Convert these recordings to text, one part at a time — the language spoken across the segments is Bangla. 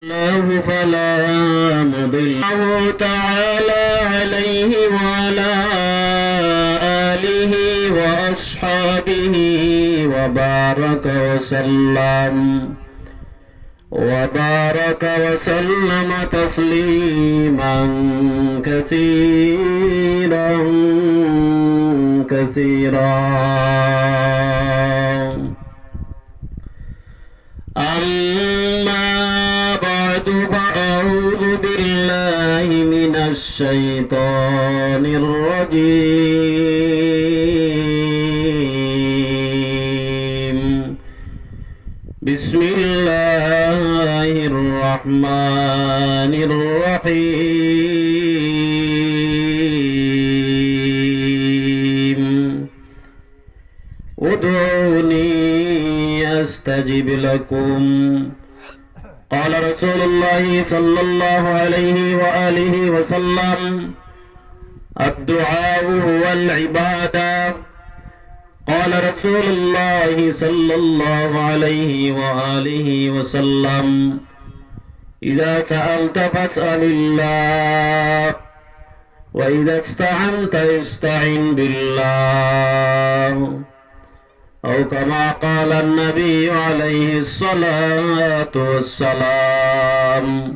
الله فلا مضل له تعالى عليه وعلى آله وأصحابه وبارك وسلم تسليما كثيرا أما بعد فأعوذ بالله من الشيطان الرجيم بسم الله الرحمن الرحيم ادعوني أستجب لكم قال رسول الله صلى الله عليه وآله وسلم الدعاء هو العبادة قال رسول الله صلى الله عليه وآله وسلم إذا سألت فاسأل الله وإذا استعنت استعن بالله أو كما قال النبي عليه الصلاة والسلام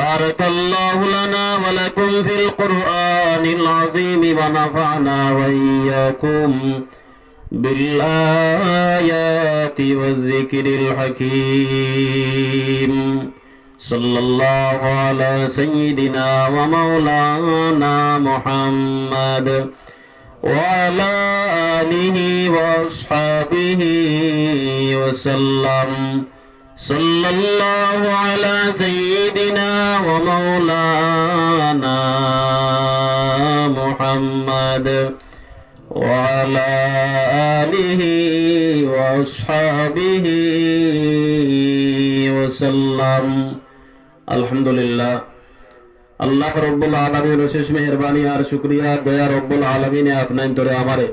بارك الله لنا ولكم في القرآن العظيم ونفعنا وإياكم بالآيات والذكر الحكيم صلى الله على سيدنا ومولانا محمد وعلى آله وأصحابه وسلم صلى الله على سيدنا ومولانا محمد وعلى آله وأصحابه وسلم الحمد لله আল্লাহ রব্বুল আলামিনের অশেষ মেহেরবানি আর শুকরিয়া দয়া রব্বুল আলামিনে আপনার তোরে আমারে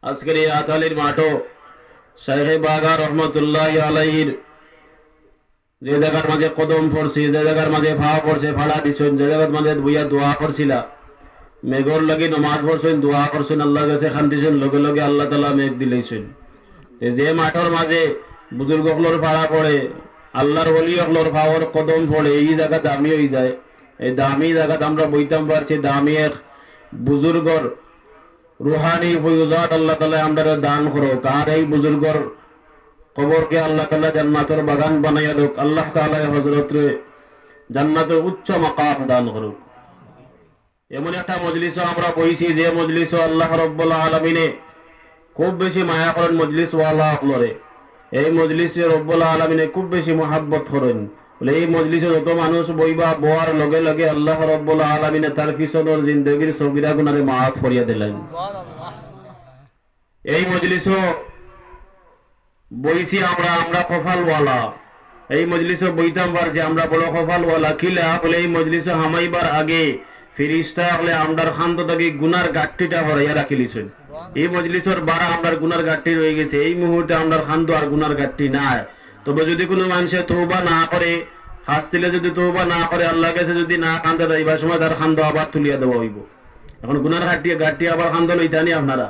আজকের এই আতালির মাঠো শাইখে বাগা রহমতুল্লাহ আলাইহির যে জায়গার মাঝে কদম পড়ছি, যে জায়গার মাঝে ফা পড়ছে ফাড়া দিছেন, যে জায়গার মাঝে বুইয়া দোয়া করছিলা, মেঘর লাগি নমাজ পড়ছেন, দোয়া করছেন, আল্লাহর কাছে খান্দিছেন, লগে লগে আল্লাহ তাআলা মেঘ দিলেছেন। যে মাঠের মাঝে বুজুর্গ হলোর ফাড়া পড়ে, আল্লাহর ওলি হলোর ফাওয়ার কদম পড়ে, এই জায়গা দামি হয়ে যায়। এই দামি জায়গাতে আমরা বইতাম পারছি, দামি এক বুজুর্গর রুহানি ফয়ুজাত আল্লাহ তাআলা আমরা দান করো। কার এই বুজুর্গর কবরকে আল্লাহ তাআলা জান্নাতের বাগান বানাইয়া দেখ, আল্লাহ তাআলা হযরত রে জান্নাতের উচ্চ মাকাম দান করুক। এমন একটা মজলিসও আমরা বইছি যে মজলিসও আল্লাহ রাব্বুল আলামিনে খুব বেশি মায়া করেন মজলিস ওয়ালা হলরে। এই মজলিসে রব্বুল আলামিনে খুব বেশি মহাব্বত করেন বলে এই মজলিসে যত মানুষ বইবা বোয়ার লগে লগে আল্লাহ রাব্বুল আলামিনে তার পিছনের জিন্দেগীর সগীরা গুনাহে মাফ করিয়া দিলেন। এই মজলিসও বইছি আমরা কফালওয়ালা। এই মজলিসও বইতাম পারছি আমরা বড় কফালওয়ালা। কিলা বলে এই মজলিসও হামাইবার আগে ফিরিস্তা হলে আমরার খান্ত থেকে গুনার গাঠটিটা হরাইয়া রাখিলিছেন। এই মজলিসের বারা আমরার গুনার গাঠটি রয়ে গেছে। এই মুহূর্তে আমরার খান্ত আর গুনার গাঠটি নাই। তবে যদি কোনো মানুষে তওবা না করে, হাসতিলে যদি তওবা না করে, আল্লাহর কাছে যদি না কান্দে যাইবার সময় তার খান্ত আবার তুলিয়া দেওয়া হইব। এখন গুনার গাঠটি আবার খান্ত লইতানি আপনারা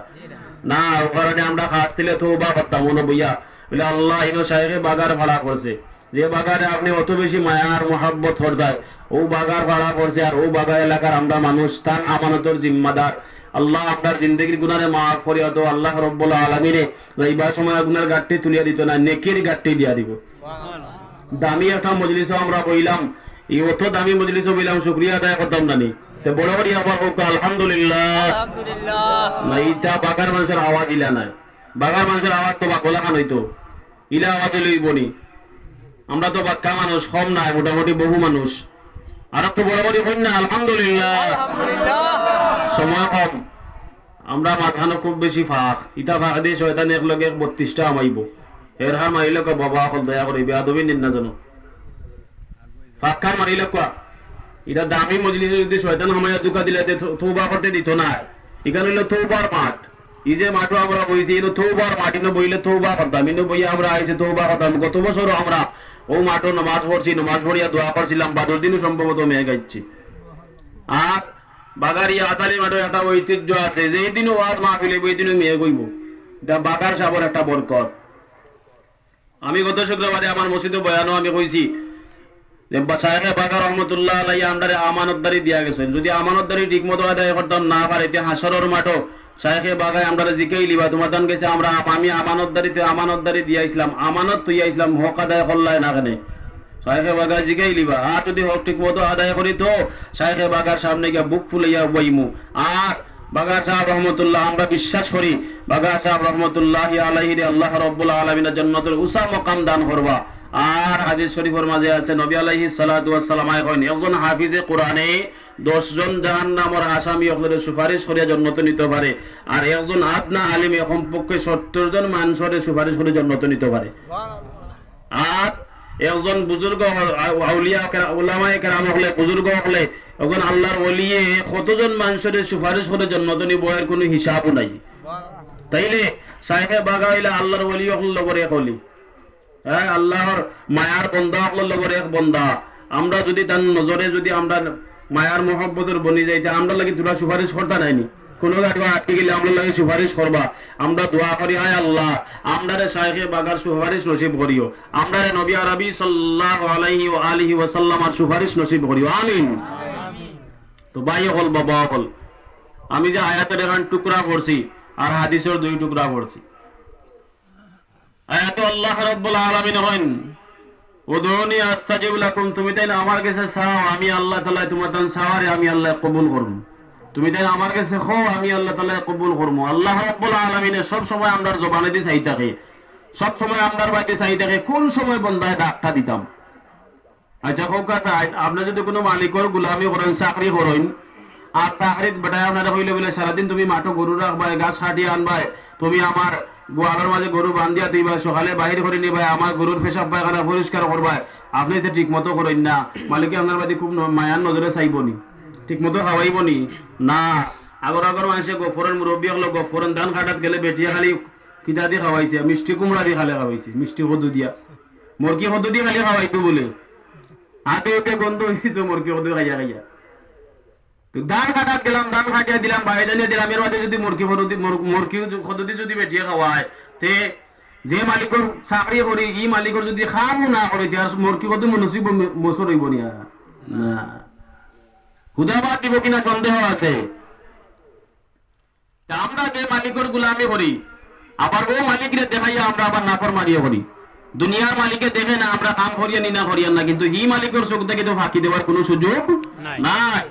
না, ও কারণে আমরা হাসতিলে তওবা করতাম মনে বইয়া বলে আল্লাহ ইনো শাইখে বাগার ভাড়া করছে, যে বাগারে আপনি অত বেশি মায়া আর মহাব্বত করতায়, ও বাগার ভাড়া করছে। আর ও বাগার এলাকার আমরা মানুষ, তার আমানতের জিম্মাদার। আল্লাহ আপনার জিন্দগির গুনারে মাফ করিয়া তো আল্লাহ রব্বুল আলামিনে যাইবার সময় গুনার গাঠটি তুলিয়া দিত না, নেকির গাঠটি দিয়া দিব। দামি একটা মজলিসও আমরা বইলাম, এই অত দামি মজলিসও বইলাম, শুকরিয়া আদায় করতাম নানি। তো বড় বড় আবার হোক আলহামদুলিল্লাহ। না ইটা বাগার মানুষের আওয়াজ ইলা নাই, বাগার মানুষের আওয়াজ তো বা গোলাখান হইতো, ইলা আওয়াজ লইবনি। আমরা তো বাক্কা মানুষ কম নাই, মোটামুটি বহু মানুষ। আর একটু বড় বড় হই না আলহামদুলিল্লাহ। সময় কম, আমরা মাঝখানে খুব বেশি ফাঁক। ইটা ফাঁক দিয়ে শয়তান একলগে 32টা আমাইব। এর হার মারিলে বাবা হল দয়া করে বেয়াদবি নিন না জানো, ফাঁক খান মারিলে কোয়া এটা দামি মজলিসে যদি শয়তান হামায়া দুকা দিলে তওবা করতে দিত না। এখানে হলো তওবার মাঠ, এই যে মাঠো আমরা বইছি এটা তৌবার মাটি না বইলে তৌবা করতাম ইনো বইয়া আমরা আইছে তৌবা করতাম গত বছরও আমরা ও মাঠো নামাজ পড়ছি নামাজ পড়িয়া দোয়া করছিলাম 12 দিনও সম্ভবত মেয়ে গাইছি আর বাগারিয়া আতালি মাঠে একটা ঐতিহ্য আছে যে এই দিনও ওয়াজ মাহফিলে ওই দিনও মেয়ে কইব এটা বাগার সাবর একটা বরকত আমি গত শুক্রবারে আমার মসজিদে বয়ানও আমি কইছি যে শায়েখে বাগার রহমতুল্লাহ আলাইহি আমদারে আমানতদারি দিয়া গেছেন যদি আমানতদারি ঠিকমতো আদায় করতাম না পারে তে হাসরের মাঠও শায়েখে বাগায় আমদারে জিকাই লিবা তোমার দান গেছে আমরা আমি আমানতদারি দিয়া ইসলাম আমানত তুইয়া ইসলাম হক আদায় করলাই না কেন শায়েখে বাগায় জিকাই লিবা আর যদি হক ঠিকমতো আদায় করি তো শায়েখে বাগার সামনে গিয়া বুক ফুলাইয়া বইমু আর বাগার সাহেব রহমতুল্লাহ আমরা বিশ্বাস করি বাগার সাহেব রহমতুল্লাহ আলাইহি আল্লাহ রাব্বুল আলামিনের জান্নাতের উঁচা মাকাম দান করবা আর হাদিস শরীফের মাঝে আছে নবী আলাইহিস সালাতু ওয়াস সালাম কইন একজন হাফিজে কোরআনে 10 জন জাহান্নামের আসামি ওদের সুপারিশ করিয়া জান্নাতে নিতে পারে আর একজন আদনা আলিম কমপক্ষে 70 জন মানুষের সুপারিশ করে জান্নাতে নিতে পারে আর একজন বুজুর্গ আউলিয়া উলামায়ে কেরাম হলে বুজুর্গ হলে এখন আল্লাহর ওলিয়ে কতজন মানুষের সুপারিশ করে জান্নাতে নিব এর কোনো হিসাবও নাই তাইলে শায়েখে বাগা হইলে আল্লাহর ওলি হল করে কলি হ্যাঁ আল্লাহর মায়ার বন্দা হল করে এক বন্দা আমরা যদি তার নজরে যদি আমরা মায়ার মহব্বতের বনি যাইতে আমরা লাগি তোরা সুপারিশ করতে নাইনি কোনো গাড়ি আটকে গেলে আমরা লাগে সুপারিশ করবা আমরা দোয়া করি হায় আল্লাহ আমরারে শায়েখে বাগার সুপারিশ নসিব করিও আমরারে নবী আরবি সাল্লাল্লাহু আলাইহি ওয়া আলিহি ওয়া সাল্লামার সুপারিশ নসিব করিও আমিন তো ভাই হল বাবা হল আমি যে আয়াতের এখন টুকরা পড়ছি আর হাদিসের 2 টুকরা পড়ছি আয়াত আল্লাহ রাব্বুল আলামিন হন উদুনি আস্তাজিব লাকুম তুমি তাই আমার কাছে চাও আমি আল্লাহ তাআলা তোমার দান চাওয়ারে আমি আল্লাহ কবুল করব তুমি তাই আমার কাছে খো আমি আল্লাহ তাআলা কবুল করব আল্লাহ রাব্বুল আলামিনের সব সময় আমরার জবানে দি চাই থাকে সব সময় আমরার বাইতে চাই থাকে কোন সময় বন্দায় ডাকটা দিতাম আচ্ছা কোকা চাই আপনি যদি কোনো মালিকের গোলামি করেন চাকরি করেন আর চাকরিত বেটায় আপনারা হইলে বলে সারাদিন তুমি মাঠো গরু রাখবাই গাছ কাটিয়ে আনবাই তুমি আমার গোয়ালের মাঝে গরু বান্ধিয়া তুইবা সকালে বাহির করে নিবাই আমার গরুর পেশাব পায়খানা পরিষ্কার করবাই আপনি তো ঠিক মতো করেন না মালিকে আপনার বাড়ি খুব মায়ার নজরে চাইবনি ঠিক মতো খাওয়াইবনি না আগর মানুষে গফরের মুরব্বী হলো গফরের ধান কাটাত গেলে বেটিয়া খালি কিতা দিয়ে খাওয়াইছে মিষ্টি কুমড়া দিয়ে খালে খাওয়াইছে মিষ্টি কদু দিয়া মুরগি কদু দিয়ে খালি খাওয়াইতো বলে হাতে ওকে গন্ধ হয়েছে মুরগি কদু খাইয়া খাইয়া ধান কাটাত গেলাম ধান কাটিয়া দিলাম বাইরে দিলাম এর মাঝে যদি মুরগি পদ্ধতি যদি বেটিয়ে খাওয়ায় তে যে মালিকর চাকরি করি ই মালিকর যদি খাম না করে আর মুরগি কত মনসিব বছর হইব না হুদাবাদ দিব কিনা সন্দেহ আছে আমরা যে মালিকর গুলামি করি আবার ও মালিকরে দেখাইয়া আমরা আবার নাফরমানিয়া করি দুনিয়ার মালিকে দেখে না আমরা কাম করিয়া নি না করিয়া না কিন্তু ই মালিকর চোখ থেকে তো ফাঁকি দেওয়ার কোনো সুযোগ নাই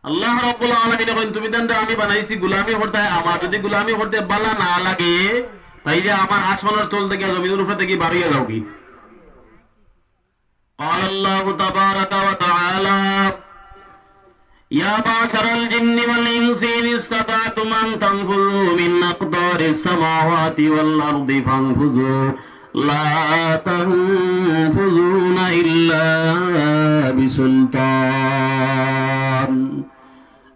আল্লাহ রাব্বুল আলামিন কইন তুমি দান্দা আমি বানাইছি গোলামি করতে আমার যদি গোলামি করতে বালা না লাগে তাইলে আমার আসমানের তল থেকে জমিনের উপর থেকে বাড়িয়ে যাও কি قال الله تبارك وتعالى يا معشر الجن والإنس إن استطعتم أن تنفذوا من أقطار السماوات والأرض فانفذوا لا تنفذون إلا بسلطان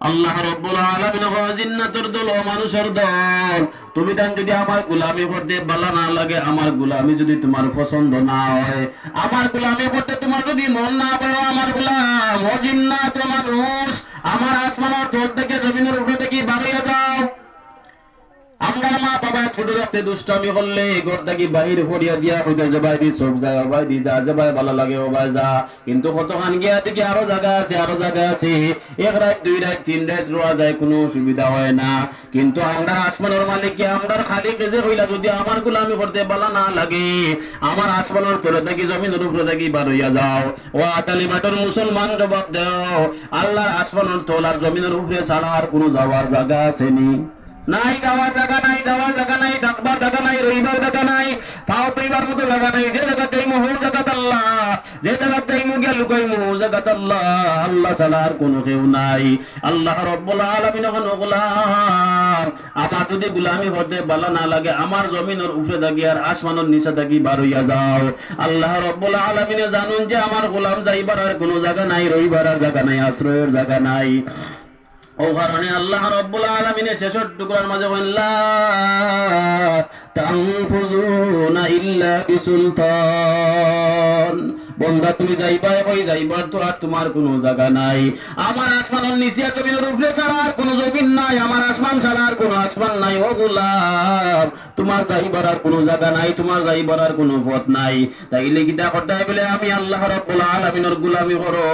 আল্লাহ রাব্বুল আলামিন জিন্নাতের দল ও মানুষের দল তুমি দান যদি আমার গোলামি করতে ভালো না লাগে আমার গোলামি যদি তোমার পছন্দ না হয় আমার গোলামি করতে তোমার যদি মন না পায় আমার গোলাম ও জিন্নাত ও মানুষ আমার আসমানের তল থেকে জমিনের উপর থেকে বাড়িয়ে যাও আমরা মা বাবা ছোট রাতে দুষ্টামি করলে ঘর থেকে বাহির করিয়া দিয়া কইতে যে ভাই দি সব যায় ভাই দি যা যে ভাই ভালো লাগে ও ভাই যা কিন্তু কতখান গিয়া দেখি আরো জায়গা আছে এক রাত দুই রাত তিন রাত রোয়া যায় কোনো অসুবিধা হয় না কিন্তু আমরা আসমানের মালিক কি আমরা খালি কেজে হইলা যদি আমার গোলামি করতে ভালো না লাগে আমার আসমানের তলে থেকে জমিনের উপরে থেকে বার হইয়া যাও ও আতালি মাঠের মুসলমান জবাব দাও আল্লাহ আসমানের তল আর জমিনের উপরে ছাড়া আর কোনো যাওয়ার জায়গা আছে নি নাই যাওয়ার জায়গা নাই ডাকবার জায়গা নাই রইবার জায়গা নাই পাও পরিবার মতো জায়গা নাই যে জায়গা চাইমু হো জায়গাত আল্লাহ যে জায়গা চাইমু গিয়া লুকাইমু জায়গাত আল্লাহ আল্লাহ ছাড়া আর কোনো কেউ নাই আল্লাহ রাব্বুল আলামিন গোলাম আমার যদি গোলামি হতে ভালো না লাগে আমার জমিনের উপরে থাকি আর আসমানের নিচে থাকি বার হইয়া যাও আল্লাহ রাব্বুল আলামিন জানুন যে আমার গোলাম যাইবার আর কোনো জায়গা নাই রইবার আর জায়গা নাই আশ্রয়ের জায়গা নাই ও কারণে আল্লাহ রাব্বুল আলামিনের শেষের টুকরার মাঝে বলেন লা তানফুযুনা ইল্লা বিসুলতান। বন্দা তুমি যাইবা কই যাইবার তো আর তোমার কোনো জায়গা নাই। আমার আসমানের নিচে জমিনের উপরে ছাড়া আর কোনো জমিন নাই, আমার আসমান ছাড়া আর কোনো আসমান নাই। ও গোলাম তোমার যাইবার আর কোনো জায়গা নাই, তোমার যাইবার আর কোনো পথ নাই। তাইলে কিটা করতে বলে আমি আল্লাহ রাব্বুল আলামিনের গোলামি করো,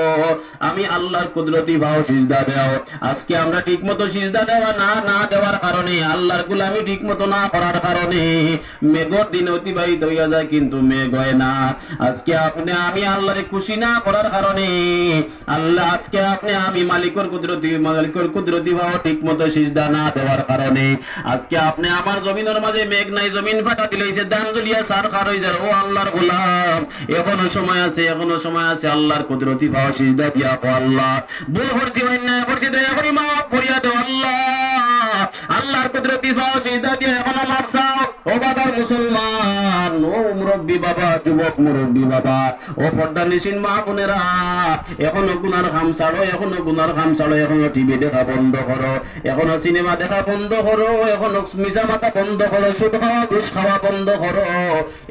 আমি আল্লাহর কুদরতি ভাও সিজদা দাও। আজকে আমরা ঠিকমতো সিজদা দেওয়া না দেওয়ার কারণে, আল্লাহর গোলামি ঠিকমতো না করার কারণে মেঘর দিন অতিবাহিত হইয়া যায় কিন্তু মেঘ হয় না। আজকে আপনি আমি আল্লাহরে খুশি না করার কারণে আল্লাহ আজকে আপনি আমি মালিকের কুদরতি ভাব ঠিকমতো সিজদা না দেওয়ার কারণে আজকে আপনি আমার জমিনের মাঝে মেঘ নাই, জমিন ফাটা দিলেছে, দান জ্বলিয়া সার খার হয়ে যায়। ও আল্লাহর গোলাম এখনো সময় আছে, এখনো সময় আছে। আল্লাহর কুদরতি ভাব সিজদা দিয়া ও আল্লাহ ভুল করছি অন্যায় করছি দয়া করি মাফ করিয়া দাও আল্লাহ। আল্লাহর কুদরতি ভাব সিজদা দিয়া এখনো মাফ চাও। ও বাবার মুসলমান, ও মুরব্বী বাবা, যুবক মুরব্বী বাবা, ও পর্দানিসীন মা বোনেরা, এখনো গুনার খাম ছাড়ো, এখনো গুনার খাম ছাড়ো, এখনো টিভি দেখা বন্ধ করো, এখনো সিনেমা দেখা বন্ধ করো, এখনো মিশা মাথা বন্ধ করো, সুদ খাওয়া ঘুষ খাওয়া বন্ধ করো,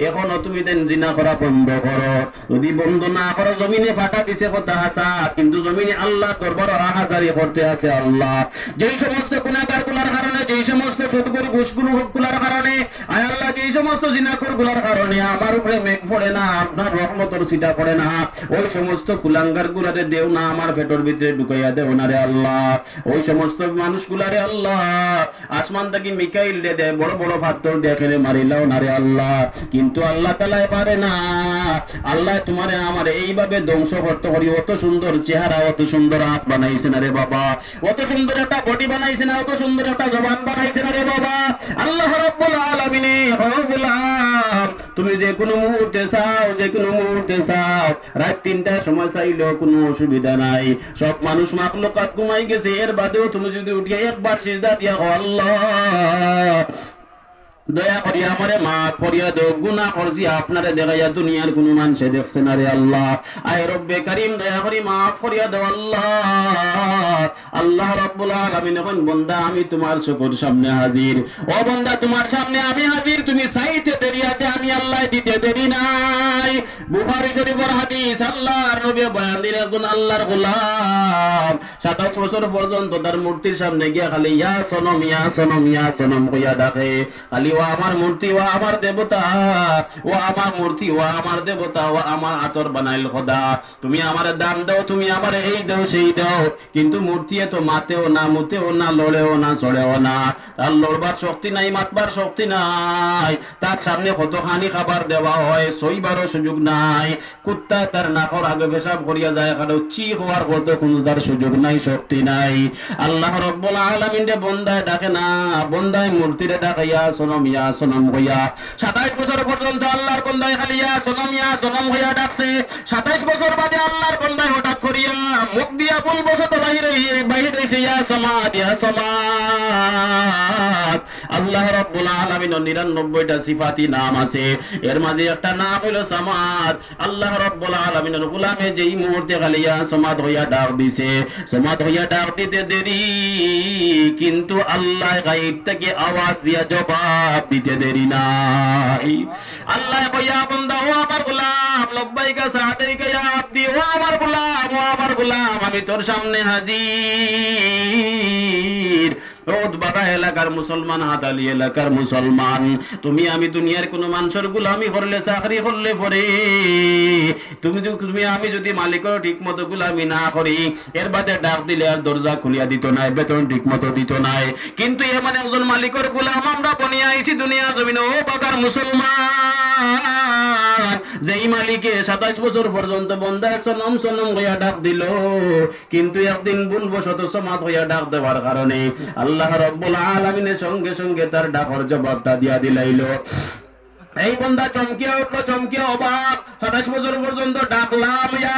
এখনো তুমি দেন জিনা করা বন্ধ করো। যদি বন্ধ না করো জমিনে ফাটা দিছে কথা আসা, কিন্তু জমিনে আল্লাহ দরবার হাজারি করতে আছে আল্লাহ। যেই সমস্ত গুনাহগার গুলার কারণে, যেই সমস্ত সুদগুর ঘুষগুলো গুলার কারণে, আয় আল্লাহ যেই সমস্ত জিনাকুর গুলার কারণে আমার উপরে মেঘ পড়ে না, আপনার রহমতের সিটা পড়ে না, ওই সমস্ত কুলাঙ্গার গুলারে দেও না, আমার পেটের ভিতরে ঢুকাইয়া দেও না রে আল্লাহ। ওই সমস্ত মানুষ গুলারে আল্লাহ আসমান থেকে মিকাইল দে দেয়, বড় বড় পাথর দেখে মারিলাও না রে আল্লাহ, কিন্তু আল্লাহ তাআলাই পারে না। আল্লাহ তোমারে আমার এইভাবে ধ্বংস করতে করি। অত সুন্দর চেহারা, অত সুন্দর হাত বানাইছে না রে বাবা, অত সুন্দর একটা বডি বানাইছে না, অত সুন্দর একটা জবান বানাইছে না রে বাবা। আল্লাহ রাব্বুল আলামিন তুমি যে কোনো মুহূর্তে চাও, যে কোনো মুহূর্তে চাও, রাত 3টার সময় চাইলেও কোনো অসুবিধা নাই। সব মানুষ মাখলুকাত ঘুমাই গেছে, এর বাদেও তুমি যদি উঠিয়ে একবার সিজদা দিয়া আল্লাহ দয়া করিয়া আমারে মাফ করিয়া দাও, গুনাহ করছি আপনারে দেখাইয়া দুনিয়ার কোন মানুষে দেখছে না রে আল্লাহ। আয় রব্বে কারীম দয়া করি মাফ করিয়া দাও আল্লাহ। আল্লাহ রাব্বুল আলামিন এখন বান্দা আমি তোমার চোখের সামনে হাজির, ও বান্দা তোমার সামনে আমি হাজির, তুমি চাইতে দেরি আছে, আমি আল্লাহ দিতে দেরি নাই। বুখারী শরীফের হাদিস, আল্লাহর নবী বয়ান দিলেন একজন আল্লাহর গোলাম 27 বছর পর্যন্ত তার মূর্তির সামনে গিয়া খালি ইয়া সনম ইয়া সনম ইয়া সনম কইয়া ডাকে, খালি ও আমার মূর্তি, ও আমার দেবতা, ও আমার মূর্তি, ও আমার দেবতা, ও আমার আতর বানাইল খোদা, তুমি আমার দাম দাও, তুমি আমার এই দাও সেই দাও। কিন্তু মূর্তি তো মাতেও না, মুতেও না, লড়েও না, চড়েও না, তার লড়বার শক্তি নাই, মাতবার শক্তি নাই। তার সামনে কতখানি খাবার দেওয়া হয়, সইবারও সুযোগ নাই। কুত্তা তার নাকর আগে পেশাব করিয়া যায়, কারো চি হওয়ার কত কোনো তার সুযোগ নাই, শক্তি নাই। আল্লাহ রাব্বুল আলামিন রে বন্দায় ডাকে না, বন্দায় মূর্তিরে ডাকাইয়া সনম ইয়া সনম হইয়া 27 বছর পর্যন্ত আল্লাহর বন্দায় খালি ইয়া সনম হইয়া ডাকছে। 27 বছর বাদে আল্লাহর বন্দায় হঠাৎ করিয়া মুখ দিয়া ভুলবশত বাহিরে হইছে ইয়া সমাদ ইয়া সমাদ। আল্লাহ রাব্বুল আলামিনের 99টা সিফাতি নাম আছে, এর মাঝে একটা নাম হলো সমাদ। আল্লাহ রাব্বুল আলামিনের গোলামে যেই মুহূর্তে খালি ইয়া সমাদ হইয়া ডাক দিছে, সমাদ হইয়া ডাক দিতে দেরি, কিন্তু আল্লাহ গায়ব থেকে আওয়াজ দিয়া জবাব দিতে দেরি নাই। আল্লাহ কইয়া বান্দা ও আমার গোলাম লব্বাইকা সাদাইকা ইয়া আব্দি, ও আমার গোলাম, ও আমার গোলাম আমি তোর সামনে হাজির। বাবা এলাকার মুসলমান, হাতালি এলাকার মুসলমান, তুমি আমি দুনিয়ার কোন মানুষের গোলামি করলে, চাকরি করলে পরে তুমি আমি যদি মালিকের ঠিক মতো গোলামি না করি, এর বাদে ডাক দিলে আর দরজা খুলিয়া দিত নাই, বেতন ঠিক মতো দিত নাই। কিন্তু এমন একজন মালিকের গোলাম আমরা বনিয়া আইছি দুনিয়ার জমিনে। ও বাবার মুসলমান, যেই মালিকে 27 বছর পর্যন্ত বন্দায় সনম সনম হইয়া ডাক দিল, কিন্তু একদিন ভুলবশত সমাদ হইয়া ডাক দেওয়ার কারণে আল্লাহ রাব্বুল আলামিনের সঙ্গে সঙ্গে তার ডাকর জবাবটা দিয়া দিলাইল। এই বন্দা চমকিয়া উঠলো, চমকিয়া অবাক, 27 বছর পর্যন্ত ডাকলাম ইয়া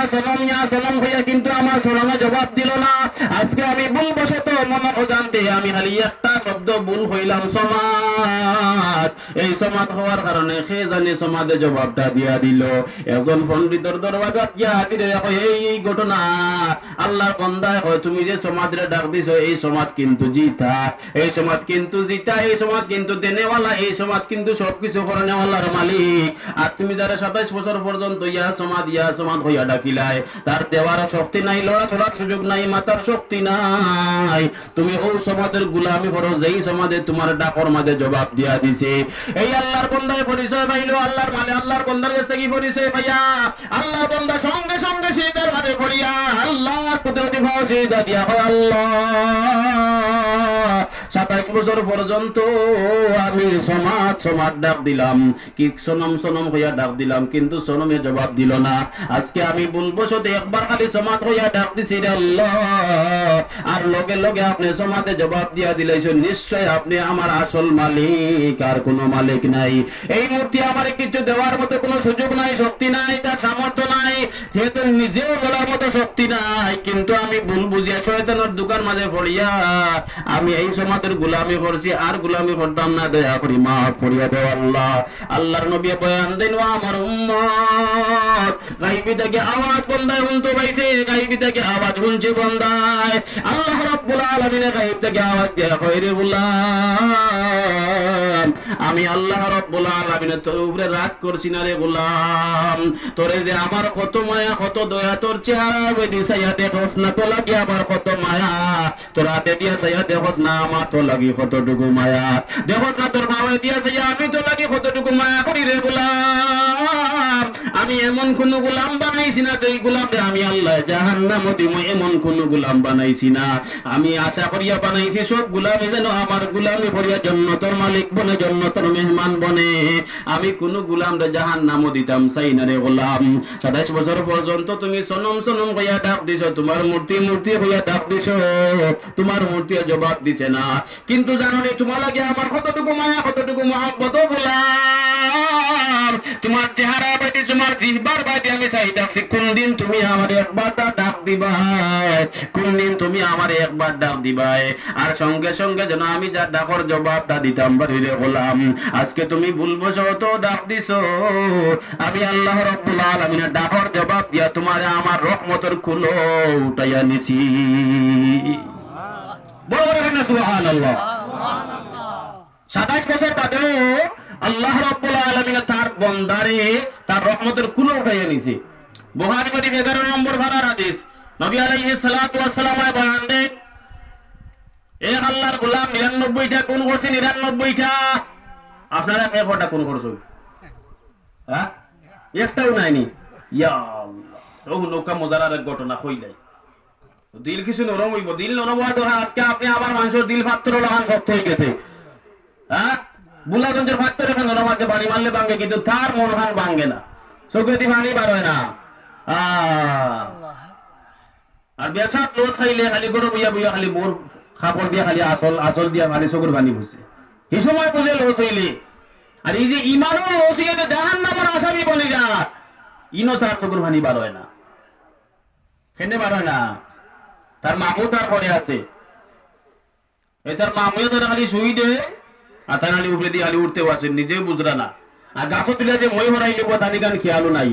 সনম হইয়া, কিন্তু আমার সনমে জবাব দিল না। আজকে আমি ভুলবশত মনে অজান্তে মধ্যে আমি খালি একটা শব্দ ভুল হইলাম, সমাজ। এই সমাজ হওয়ার কারণে সে জানে সমাজে জবাবটা দিয়া দিল। একজন পণ্ডিতর দরবাজাত গিয়া হাজিরে কয়, এই ঘটনা আল্লাহর বান্দায় কয়, তুমি যে সমাজরে ডাক দিছো এই সমাজ কিন্তু জিতা, এই সমাজ কিন্তু জিতা, এই সমাজ কিন্তু দেনেওয়ালা, এই সমাজ কিন্তু সবকিছু করনেওয়ালার মালিক। আর তুমি যারা 27 বছর পর্যন্ত ইয়া সমাজ হইয়া ডাকিলাই, তার দেওয়ার শক্তি নাই, লড়া চলার সুযোগ নাই, মাতার শক্তি নাই। তুমি ও সমাজের গুলামি করো যেই সমাজে তোমার ডাকর মাঝে জবাব দিয়া দিছে। এই আল্লাহর বান্দায় পরিচয় পাইলো, আল্লাহর মানে আল্লাহর বান্দার কাছ থেকে পরিচয় পাইয়া আল্লাহর বান্দা সঙ্গে সঙ্গে সিজদার মাঝে পড়িয়া আল্লাহর কুদরতি ভাও সিজদা দিয়া হয়, আল্লাহ 27 বছর পর্যন্ত আমি সমাজ ডাক দিলাম, কি সনম হইয়া ডাক দিলাম, কিন্তু সনমে জবাব দিল না। আজকে আমি ভুলবশত একবার খালি সমাজ হইয়া ডাক দিছি রে আল্লাহ, আর লগে লগে আপনি সমাজে জবাব দিয়া দিলেছেন, নিশ্চয় আপনি আমার আসল মালিক, আর কোনো মালিক নাই। এই মূর্তি আমার কিছু দেওয়ার মতো কোনো সুযোগ নাই, শক্তি নাই, তার সামর্থ্য নাই, যেহেতু নিজেও বলার মতো শক্তি নাই। কিন্তু আমি ভুল বুঝিয়া শয়তানের দোকান মাঝে পড়িয়া আমি এই সমাজের গুলামি করছি, আর গুলামি করতাম না, দয়া করি মাফ করিয়া দেও আল্লাহ। আল্লাহর নবী বয়ান দেন, ও আমার উম্মত, গায়বী থেকে আওয়াজ বন্দায় শুনতে পাইছে, গায়বী থেকে আওয়াজ শুনছে বন্দায়। আল্লাহ রাব্বুল আলামিন গায়ব থেকে আওয়াজ দিয়া কয়, রে গোলাম, আমি আল্লাহ রাব্বুল আলামিন তোর উপরে রাগ করছি না রে গোলাম, তোরে যে আমার কত মায়া কত দয়া, তোর চেহারা বেদি সাইয়া দেখোস না, তো লাগি আমার কত মায়া, তোর হাতে দিয়া সাইয়া দেখোস না, আমার তো লাগি কতটুকু মায়া, দেখোস না তোর বাবা দিয়া সাইয়া আমি তো লাগি কতটুকু মায়া করি রে গোলাম। আমি এমন কোন গোলাম বানাইছি না যে গোলামে আমি আল্লাহ জাহান্নামে দিব, এমন কোন গোলাম বানাইছি না। আমি আশা করিয়া বানাইছি সব গোলামে যেন আমার গোলামি করিয়া জান্নাতের মালিক বনে, জান্নাতের মেহমান বনে। আমি কোন গোলামরে জাহান্নামে দিতাম চাই না রে গোলাম। 27 বছর পর্যন্ত তুমি সনম হইয়া ডাক দিছো, তোমার মূর্তি হইয়া ডাক দিছো, তোমার মূর্তি জবাব দিছে না। কিন্তু জানো নি তোমার লাগে আমার কতটুকু মায়া, কতটুকু মহব্বত গোলাম। তোমার চেহারা বাড়ি, তোমার জিহ্বার বাড়ি আমি চাই ডাকছি, কোন দিন তুমি আমার একবার ডাক দিবাই, কোন দিন তুমি আমার একবার ডাক দিবাই। আর সঙ্গে সঙ্গে যেন আমি যা ডাকর জবাবটা দিতাম বাড়ি রে গোলাম। আজকে তুমি ভুলবশত ডাক দিছো, আমি আল্লাহ রাব্বুল আলামিনের ডাকর জবাব দিয়া তোমার আমার রহমতের কুলো উঠাইয়া নিছি। বড় বড় না সুবহানাল্লাহ। 27 বছর বাদেও আল্লাহ রাব্বুল আলামিন তার বান্দারে তার রহমতের কুলো উঠাইয়া নিছে। বুখারী শরীফ 11 নম্বর ধারার হাদিস, নবী আলাইহিস সালাতু ওয়াস সালাম বয়ান দেন, এক আল্লাহর গোলাম 99টা কোন করছে, 99টা। আপনারা কয়টা কোন করছেন? হ্যাঁ, একটাও নাইনি। ইয়া আল্লাহ, ও নৌকা মজার এক ঘটনা কইলাই। দিল কিছু নরম হইব, দিল নরম হওয়া দরকার। আজকে আপনি আবার মানুষের দিল পাত্র লাগান শক্ত হয়ে গেছে। হ্যাঁ, বুলাগঞ্জের পাত্র এখন নরম আছে, বাড়ি মারলে ভাঙ্গে, কিন্তু তার মন ভাঙ ভাঙ্গে না, চোখে দি পানি বার হয় না। আর ব্যবসা লোস খাইলে খালি গরু বইয়া বইয়া খালি বোর খাপড় দিয়া খালি আসল দিয়া খালি চকুর পানি বুঝছে, এই সময় বুঝে লোস হইলে। আর এই যে ইমানও লোস হইয়ে জাহান্নামের আসামি বলে যা, ইনো তার চকুর পানি বার হয় না, কেনে বার হয় না। তার মামু তার পরে আছে, এই তার মামুও তার খালি শুই দে, আর তার খালি উঠে দিয়ে খালি উঠতেও আছে, নিজেও বুঝরা না। আর গাছও তুলিয়া যে মই হরাই লিব তানি গান খেয়ালও নাই।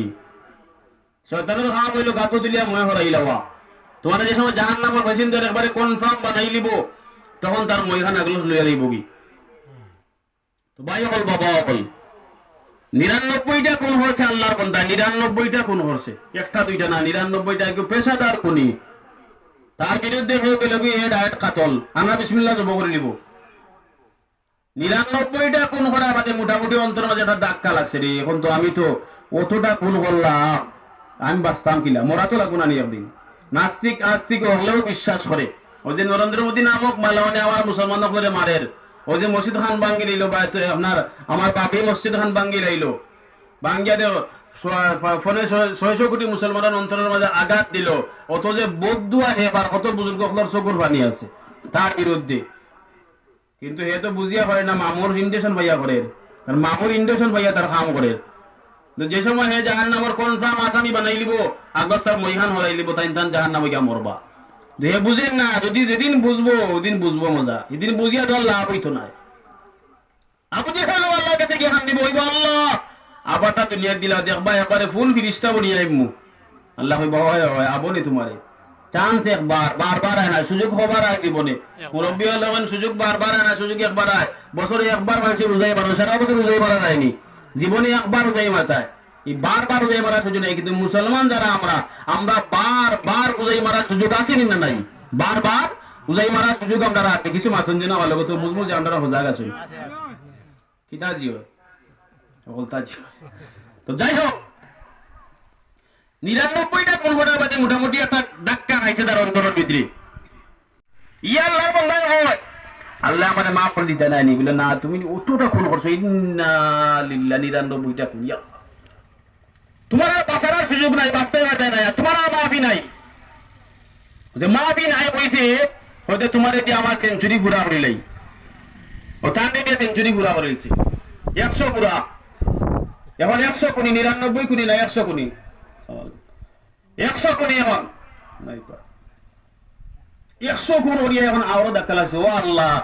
শয়তানের খাওয়া বইল গাছও তুলিয়া মই হরাই লওয়া। তোমার যে সময় জাহান্নামের প্যাসেঞ্জার একবারে কনফার্ম বানাই লিব, তখন তার মইখান আগলো লইয়া লইব কি। তো ভাই অকল বাবা অকল 99টা কোন হচ্ছে আল্লাহর বান্দা, 99টা কোন হচ্ছে, একটা দুইটা না, 99টা একটু পেশাদার খুনি। তার বিরুদ্ধে হয়ে গেল কি এ ডায়েট কাতল, আমরা বিসমিল্লাহ জব করে নিব। 99টা কোন করা আমাদের মোটামুটি অন্তর মাঝে একটা ধাক্কা লাগছে রে। এখন তো আমি তো অতটা কোন করলাম, আমি বাঁচতাম কিলা, মরা তো লাগবো না নি একদিন। নাস্তিক আস্তিক হলেও বিশ্বাস করে। ওই যে নরেন্দ্র মোদী নামক মালাওয়ানে আমার মুসলমান করে মারের, ওই যে মসজিদ খান ভাঙ্গি লইল, বা আপনার আমার বাপি মসজিদ খান ভাঙ্গি লাইল, ভাঙ্গিয়া দেও ফোনে 600 কোটি মুসলমানের অন্তরের মাঝে আঘাত দিল। অত যে বদুয়া হে বার কত বুজুর্গ চকুর পানি আছে তার বিরুদ্ধে, কিন্তু হে তো বুঝিয়া পারে না মামুর ইন্ডেশন ভাইয়া করে, মামুর ইন্ডেশন ভাইয়া তার কাম করে। যে সময় হে জাহান্নামের কনফার্ম আসামি বানাই লিব, আগস্ট তার মহিহান হলাই লিব, তাই জাহান্নামে গিয়া মরবা। দেহে বুঝেন না, যদি যেদিন বুঝবো ওদিন বুঝবো মজা, এদিন বুঝিয়া তো লাভ হইতো না। আবু জেহেল আল্লাহর কাছে গিয়ে হান দিব, হইব আল্লাহ আবার তা দুনিয়া দিলা দেখবা একবারে ফুল ফিরিস্তা বনিয়া আইমু। আল্লাহ কইব হয় হয় আবনি তোমারে চান্স একবার, বারবার আয় না, সুযোগ হবার আয় জীবনে। মুরব্বী হলেন সুযোগ বারবার আয় না, সুযোগ একবার আয়। বছরে একবার মানুষের রোজাই মারা, সারা বছর রোজাই মারা যায়নি, জীবনে একবার রোজাই মাথায়। এই বারবার রোজাই মারার সুযোগ নেই, কিন্তু মুসলমান যারা আমরা, আমরা বারবার রোজাই মারার সুযোগ আছে না নাই? বারবার রোজাই মারার সুযোগ আমরা আছে। কিছু মাথুন দিন হলে তো বুঝবো যে আমরা হোজা গেছি কিতা জিও বলতা জিও। তো যাই হোক, ৯৯টা কোনটার বাদে মোটামুটি একটা ধাক্কা খাইছে তার অন্তরের ভিতরে। ইয়া আল্লাহ বললেন হয় আল্লাহ মানে মাফ করে দিতে নাই বলে, না তুমি অতটা খুন করছো, ইন্না লিল্লাহি ৯৯টা খুন, ইয়া তোমার আর বাঁচার সুযোগ নাই, বাঁচতে পারবে না, তোমার আর মাফি নাই। যে মাফি নাই কইছে হয়তো তোমার এটি আমার সেঞ্চুরি পুরা করিলাই, ও তার দিয়ে সেঞ্চুরি পুরা করেছে ১০০ পুরা। এখন ১০০ কোনি, ৯৯ কোনি না ১০০ কোনি, ১০০ কোনি এখন ১০০ কোন ওরিয়া এখন আরো ধাক্কা লাগছে। ও আল্লাহ,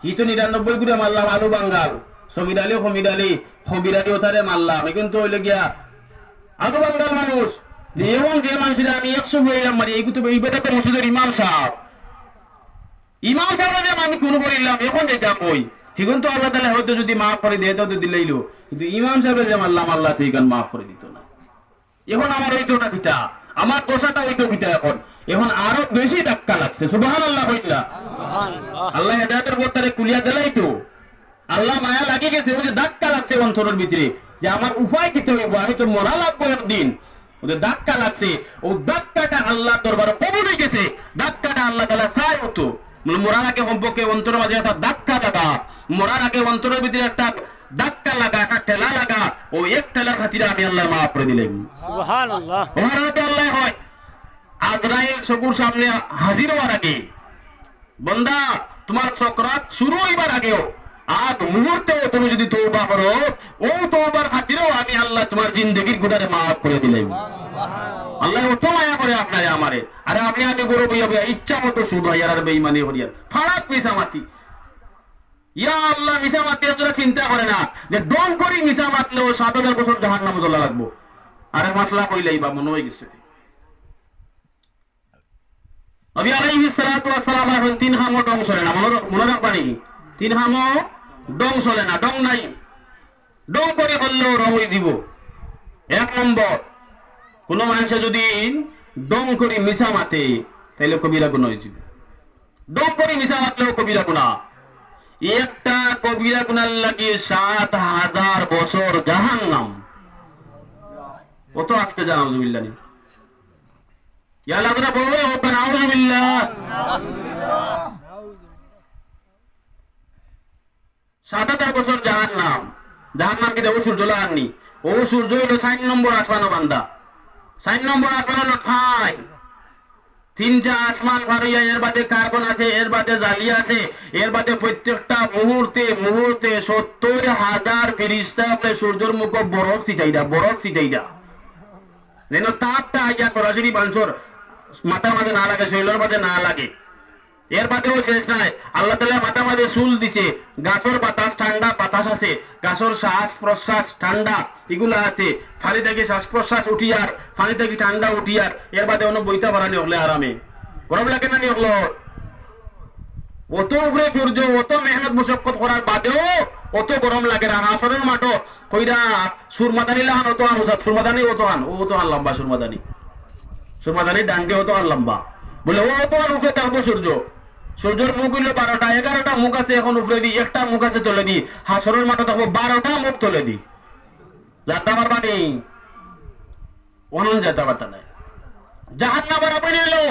হি তো ৯৯ কোটি মারলাম, আলু বাঙ্গাল সবিরালি হমিরালি হবিরালি ওথারে মারলাম, এখন তো হইলে গিয়া আলু বাঙ্গাল মানুষ। এবং যে মানুষের আমি ১০০ বইলাম মারি, এই তো এই বেটা তো মসজিদের ইমাম সাহেব, ইমাম সাহেব আমি কোন করিলাম, এখন যেটা কই এখন তো আল্লাহ তাআলা হয়তো যদি মাফ করে দেয় তো দিলেইলো, কিন্তু ইমাম সাহেবের যে মারলাম আল্লাহ তো এখান মাফ করে দিত না। এখন আমার হইতো না পিতা, আমার দোষাটা হইতো পিতা, এখন এখন আরো বেশি ধাক্কা লাগছে। সুবহানাল্লাহ কইলা, আল্লাহ হেদায়েতের পথে কুলিয়া দিলাই তো, আল্লাহ মায়া লাগি গেছে, ওই যে ধাক্কা লাগছে অন্তরের ভিতরে যে আমার উপায় কি হইব, আমি তো মরা লাগবো একদিন। ওদের ধাক্কা লাগছে, ও ধাক্কাটা আল্লাহ দরবারে কবুল হয়ে গেছে, ধাক্কাটা আল্লাহ তাআলা চায় হতো। মরার আগে কমপক্ষে অন্তরের মাঝে একটা ধাক্কা লাগা, মরার আগে অন্তরের ভিতরে একটা ধাক্কা লাগা, একটা ঠেলা লাগা, ও এক ঠেলার খাতিরে আমি আল্লাহ মাফ করে দিলাম। সুবহানাল্লাহ। আল্লাহ হয় আজরাইল চকুর সামনে হাজির হওয়ার আগে, বন্দা তোমার সকরাত শুরু হইবার আগেও আগ মুহূর্তেও তুমি যদি তওবা করো, ও তওবার খাতিরেও আমি আল্লাহ তোমার জিন্দেগির গুনাহ মাফ করে দিলাম। আল্লাহ অত মায়া করে আপনারে আমারে, আরে আপনি আমি গরু বইয়া বইয়া ইচ্ছা মতো সুদ হইয়ার আর বেঈমানি হইয়ার ফারাক মিসামাতি। ইয়া আল্লাহ, মিসামাতি তোরা চিন্তা করে না যে ডং করি মিসা মাতলেও ৭০০০ বছর জাহান্নামে জ্বলা লাগবো। আরে মাসলা কইলেই বা মনে হয়ে গেছে। নবী আলাইহিস সালাতু ওয়াস সালাম এখন ৩ হামও ডং চলে না, মনে রাখবা নাকি? ৩ হামও ডং চলে না, ডং নাই। ডং করে বললেও রং হয়ে দিব। ১ নম্বর, কোন মানুষে যদি ডং করে মিশা মাতে তাইলে কবিরা গুনাহ হয়ে যাবে। ডং করে মিশা মাতলেও কবিরা গুনাহ। একটা কবিরা গুনার লাগি ৭০০০ বছর জাহান্নাম। কত আসতে জানা আউযুবিল্লাহ নি, ইয়া আল্লাহ তোরা বলবে রব্বানা আউযুবিল্লাহ। ৭০০০ বছর জাহান্নাম। জাহান্নাম কি দেব সূর্য লাগাননি, ও সূর্য হলো ৬০ নম্বর আসমান বান্দা। ৬০ নম্বর আসমান হলো ঠাই। ৩টা আসমান ফারিয়া, এর বাদে কার্বন আছে, এর বাদে জালি আছে, এর বাদে প্রত্যেকটা মুহূর্তে মুহূর্তে ৭০০০০ ফেরেশতা আপনি সূর্যের মুখ বরফ সিটাইডা যেন তাপটা আইয়া সরাসরি বাঞ্চর মাথার মাঝে না লাগে, শরীরের মাঝে না লাগে। এর বাদেও শেষ নাই, আল্লাহ তাআলা মাথা মাঝে চুল দিছে, গাছর বাতাস ঠান্ডা বাতাস আছে, গাছর শ্বাস প্রশ্বাস ঠান্ডা এগুলা আছে, ফানি থেকে শ্বাস প্রশ্বাস উঠিয়ার, ফানি থেকে ঠান্ডা উঠিয়ার। এর বাদে অন্য বইতা বাড়ানি হলে আরামে গরম লাগে না নি হলো। অত উপরে সূর্য, অত মেহনত মুশাক্কত করার বাদেও অত গরম লাগে না। আসরের মাঠো কইরা সুরমাদানি লাহান, অত আন উসাদ সুরমাদানি, অত আন লম্বা সুরমাদানি ডান্ডে অত আন লম্বা, বলে ও অত আন উপরে থাকবো সূর্য। সূর্যের মুখ হইলো ১২টা, ১১টা মুখ আছে এখন উপরে দি, একটা মুখ আছে তলে দি। হাসরের মাঠে থাকবো ১২টা মুখ তলে দি। যাতা পারবা নি, অনন যেতে পারতা নাই। জাহান্নামের আপনি হইলো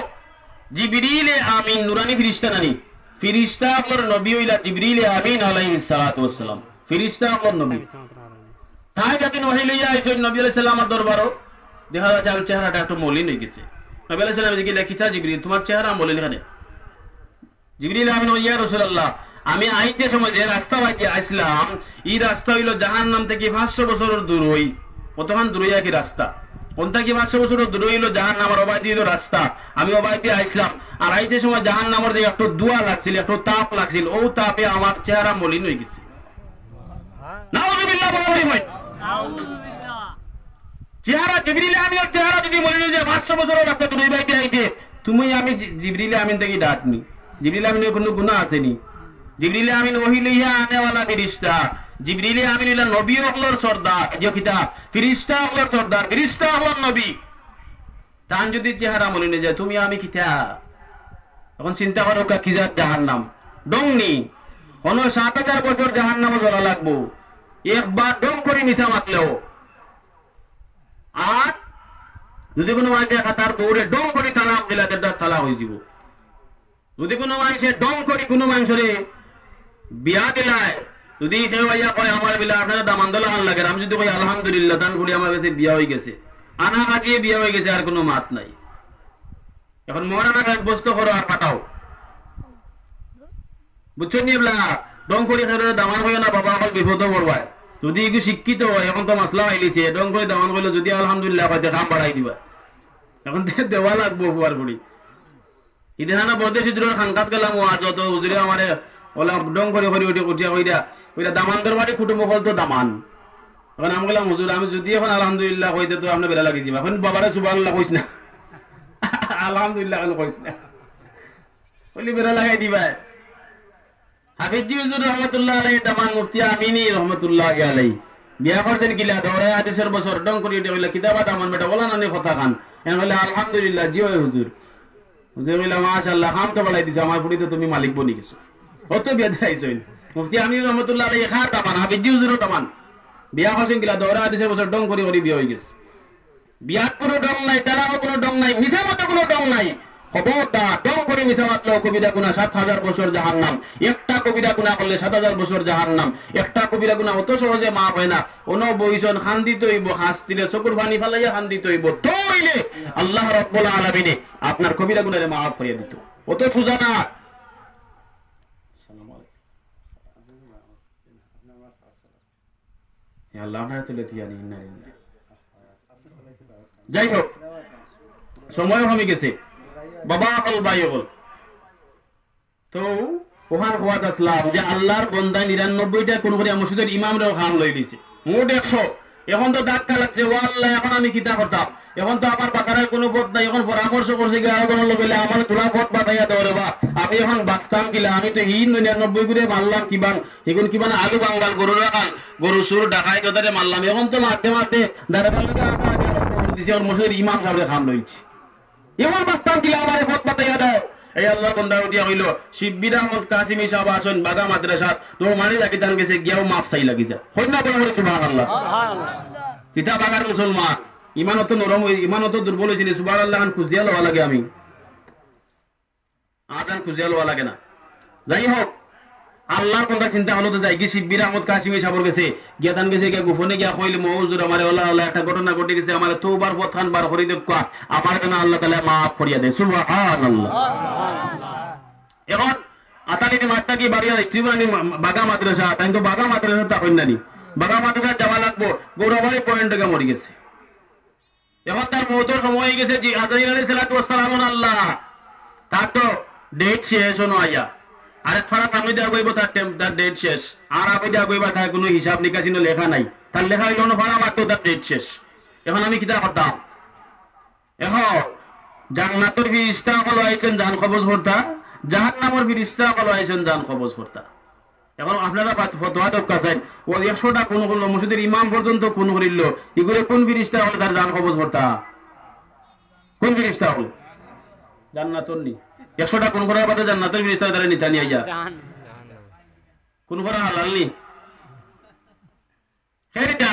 জিবরিল আমিন, নুরানি ফেরেশতা নানি, ফেরেশতা আপনার নবী হইলা জিবরিল আমিন আলাইহিস সালাতু ওয়াস সালাম, ফেরেশতা আপনার নবী। তাই যখন ওহী লইয়া আইছেন নবী আলাইহিস সালামের দরবারও, দেখা যাচ্ছে আর চেহারাটা একটু মলিন হয়ে গেছে। নবী আলাইহিস সালাম জিজ্ঞাসা কিতা জিবরিল তোমার চেহারা মলিন কেন? জিবরিল আমিন, ইয়া রাসূলুল্লাহ আমি আইতে সময় যে রাস্তা বাইতে আসলাম, এই রাস্তা হইলো জাহান্নাম থেকে ৫০০ বছরের দূর হই, কতখান দূর হইয়া কি রাস্তা, কোনটা কি 500 বছর দূরে হইল জাহান্নামের অবাইতে হইল রাস্তা। আমি অবাইতে আইসলাম, আর আইতে সময় জাহান্নামের যে একটু দুয়া লাগছিল, একটু তাপ লাগছিল, ও তাপে আমার চেহারা মলিন হয়ে গেছে। নাউযুবিল্লাহ বলি ভাই, চেহারা জিবরিল আমিনের চেহারা যদি মলিন হয়ে যায় 500 বছরের রাস্তা দূরে বাইতে আইতে, তুমি আমি জিবরিল আমিন থেকে ডাকনি। জিবরিল আমিনের কোনো গুনাহ আসেনি। জিবরিল আমিন ওহী লইয়া আনেওয়ালা ফেরেশতা। জিবরিল আমিন হইলা নবী হকলর সর্দার, যে কিতাব ফেরেশতা হকলর সর্দার, ফেরেশতা হকলর নবী। তান যদি চেহারা মলিন হয়ে যায়, তুমি আমি কিতা? এখন চিন্তা করো কি জাত জাহান্নাম। ডংনি কোন 7000 বছর জাহান্নামে জ্বলা লাগবো, একবার ডং করে নিশা মাতলেও। আর যদি কোনো মানুষ তার দৌড়ে ডং করে তালাক দিলা, তালা হয়ে যাব। যদি কোনো মানুষের ডং করে কোনো মানুষের বিয়া দিলায়, যদি কেউ ভাইয়া কয় আমার বিলা আপনার দামান্দলা ভাল লাগে, আমি যদি কই আলহামদুলিল্লাহ দান করি আমার কাছে বিয়া হয়ে গেছে, আনা কাজিয়ে বিয়া হয়ে গেছে, আর কোনো মাত নাই। এখন মরানা বস্ত করো আর পাঠাও, বুঝছেন নি? বলা ডং করে দামান হয় না, বাবা অকল বিপদ পড়বায়। যদি একটু শিক্ষিত হয়, এখন তো মাসলা আইলিছে, ডং করে দামান করলে যদি আলহামদুলিল্লাহ হয়তো দাম বাড়াই দিবা। এখন দেওয়া লাগবো উপহার করি। ইদেহানা বরদেশি জুড়ে খানকাত গেলাম, ও আজ তো হুজুরে আমারে ওলা ডং করে উঠিয়া কইরা দামান দরবারি কুটুম্ব ফল তো দামান। এখন আমি গেলাম হুজুর, আমি যদি এখন আলহামদুলিল্লাহ কইতে তো আপনার বেলা লাগি যাবা। এখন বাবারে সুবহানাল্লাহ কইস না, আলহামদুলিল্লাহ এখন কইস না, বলি বেলা লাগাই দিবা। হাফিজি হুজুর রহমাতুল্লাহ আলাইহি, দামান মুফতি আমিনী রহমাতুল্লাহ আলাইহি বিয়া করছেন কিলা দৌড়ে হাদিসের বছর ডং করে উঠে কিতাবা দামান বেটা বলা না কথা খান। এখন বলে আলহামদুলিল্লাহ জি হয় হুজুর। হুজুর বলে মাশাআল্লাহ, খাম তো বলাই দিছো, আমার ফুড়িতে তুমি মালিক বনি গেছো। অত বিয়া দেখাইছেন মুফতি আমিনী রহমাতুল্লাহ আলাইহি খা দামান, হাফিজি হুজুরও দামান বিয়া করছেন কিলা দৌড়ে হাদিসের বছর ডং করে বিয়া হয়ে গেছে। বিয়াত কোনো ডং নাই, তালাকও কোনো ডং নাই, মিছা মতো কোনো ডং নাই। খবরদার, ডং করে মিছা মাতলেও কবিরা গুনাহ 7000 বছর জাহান্নাম। একটা কবিরা গুনাহ করলে 7000 বছর জাহান্নাম। একটা কবিরা গুনাহ অত সহজে মাফ হয় না। কোন বইজন খান্দিত হইব, হাসছিলে চকুর পানি ফালাইয়া খান্দিত হইব, তো হইলে আল্লাহ রাব্বুল আলামিন আপনার কবিরা গুনাহে মাফ করে দিত। অত সোজা না। আল্লাহ না তুলে দিয়ানি না। যাই হোক, সময় কমে গেছে। বাবা হল ভাই হল তো ওখান খোয়াত আসলাম যে আল্লাহর বন্দা 99টা কোন করে মসজিদের ইমামরাও খাম লই দিছে, মোট 100। এখন তো ধাক্কা লাগছে, ও আল্লাহ এখন আমি কিতা করতাম? এখন তো আমার বাঁচার কোনো পথ নাই। এখন পরামর্শ করছে গেলে আমার তোলা পথ বাতাইয়া দেওয়া রে বা আমি এখন বাঁচতাম কিলা? আমি তো 99 করে মারলাম কিবান, এখন কিবান আলু বাঙ্গাল গরু রাখাল, গরু সুর ডাকাই কথাতে মারলাম। এখন তো মারতে মারতে দাঁড়াতে মসজিদের ইমাম সাহেব খাম লইছি। এমন বাস্তাম কিলা আমার পথ বাতাইয়া দাও। এই আল্লাহ বন্দা উঠিয়া হইল শিব্বির আহমদ কাসিমি সাহেব আসন বাগা মাদ্রাসা, তো মানে লাগি তান গেছে গিয়াও মাপ চাই লাগি যা হইনা বলে বলে সুবহানাল্লাহ। কিতা বাগার মুসলমান ইমান অত নরম, ইমান অত দুর্বল হয়েছিল। সুবহানাল্লাহ খুঁজিয়া লওয়া লাগে, আমি আদান খুঁজিয়া লওয়া লাগে না। যাই হোক, আল্লাহর কোনটা চিন্তা হলো তো যাই কি শিব্বির আহমদ কাসিমি সাহেব গেছে গিয়া তান গেছে গিয়া গোপনে গিয়া কইল মওজুর আমার ওলা ওলা একটা ঘটনা ঘটে গেছে, আমার তওবার পথ খান বার করে দেব কা আমার কেন আল্লাহ তাআলা মাফ করিয়া দেয়। সুবহানাল্লাহ। এখন আতালিতে মাত্তা কি বাড়িয়া ত্রিবানি বাগা মাদ্রাসা, তাই তো বাগা মাদ্রাসা তা কইনানি বাগা মাদ্রাসা যাওয়া লাগবো, গৌরবাড়ি পয়েন্ট থেকে মরে গেছে। এখন তার মৌতের সময় হয়ে গেছে, জি আজরাইল আলাইহিস সালাতু ওয়াস সালাম আল্লাহ তার তো ডেট শেষ হনো আয়া, আরেক ফাড়া আমি দেওয়া গইব তার ডেট শেষ, আর আমি দেওয়া গইবা তার কোনো হিসাব নিকাশি লেখা নাই, তার লেখা হইল না ফাড়া মাত্র তার ডেট শেষ। এখন আমি কিতা করতাম? এখন জান্নাতের ফিরিস্তা হলো আইছেন জান কবজ ভর্তা, জাহান্নামের ফিরিস্তা হলো আইছেন জান কবজ ভর্তা। এখন আপনারা ফতোয়া দক্কা চাই, ও 100টা কোন করলো মসজিদের ইমাম পর্যন্ত কোন করিল, এগুলো কোন ফিরিস্তা হল তার জান কবজ ভর্তা? কোন ফিরিস্তা হল? জান্নাতুন নি 100টা কোন করার বাদে জান্নাতের ফিরিস্তা তারা নিতা নিয়ে যা কোন করা হালাল নি। হেরিটা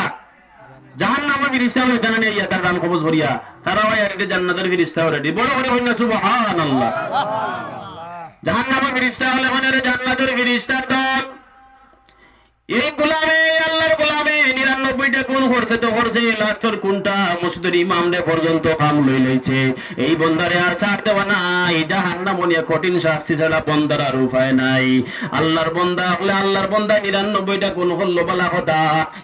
জাহান্নামের ফিরিস্তা হল জানা নিয়ে তার জান কবজ ভরিয়া, তারা ভাই আর জান্নাতের ফিরিস্তা অলরেডি বড় করে হইনা সুবহানাল্লাহ। জাহান্নামের ফিরিস্তা হলে মানে জান্নাতের ফিরিস্তার দল। এই গোলামে আল্লাহর গোলামে 99 বইটা কোন করছে তো করছে লাস্টর কোনটা মসজিদের ইমাম রে পর্যন্ত কাম লই লইছে এই বন্দারে আর ছাড় দেওয়া নাই জাহান্নাম নিয়ে কঠিন শাস্তি ছাড়া বন্দার আর উপায় নাই আল্লাহর বন্দা হলে আল্লাহর বন্দা 99টা কোন হলো বলা কথা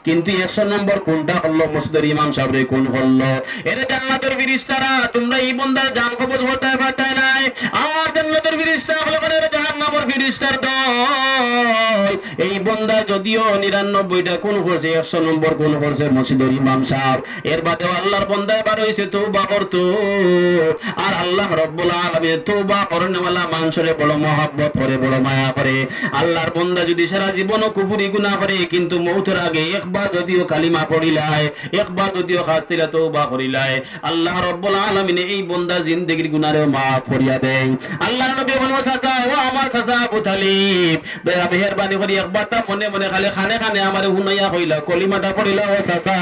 কিন্তু 100 নম্বর কোনটা হলো মসজিদের ইমাম সাহেব রে কোন হলো এর জান্নাতের ফেরেশতারা তোমরা এই বন্দার জান কবজ হতে পারতাই নাই আর জান্নাতের ফেরেশতা হলো করে জাহান্নামের ফেরেশতার দল এই বন্দা যদিও 99টা কোন করছে 100 নম্বর কোন করছে মসজিদের ইমাম সাহেব এর বাদে আল্লাহর বন্দা এবার হইছে তওবা করতো আর আল্লাহ রব্বুল আলামিন তওবা করনেওয়ালা মানুষের বড় মহব্বত করে বড় মায়া করে আল্লাহর বন্দা যদি সারা জীবনও কুফরি গুনাহ করে কিন্তু মৌতের আগে একবার যদিও কালিমা পড়িলায় একবার যদিও খাস্তিরা তওবা করিলায় আল্লাহ রব্বুল আলামিন এই বন্দা জিন্দেগীর গুনাহও মাফ করিয়া দেন আল্লাহর নবী বলেন চাচা ও আমার চাচা আবু তালিব দয়া মেহেরবানি করে একবার তা মনে মনে খালি খানে খানে আমারে হুনাইয়া কইলা কলিমাটা পড়িলা ও চাচা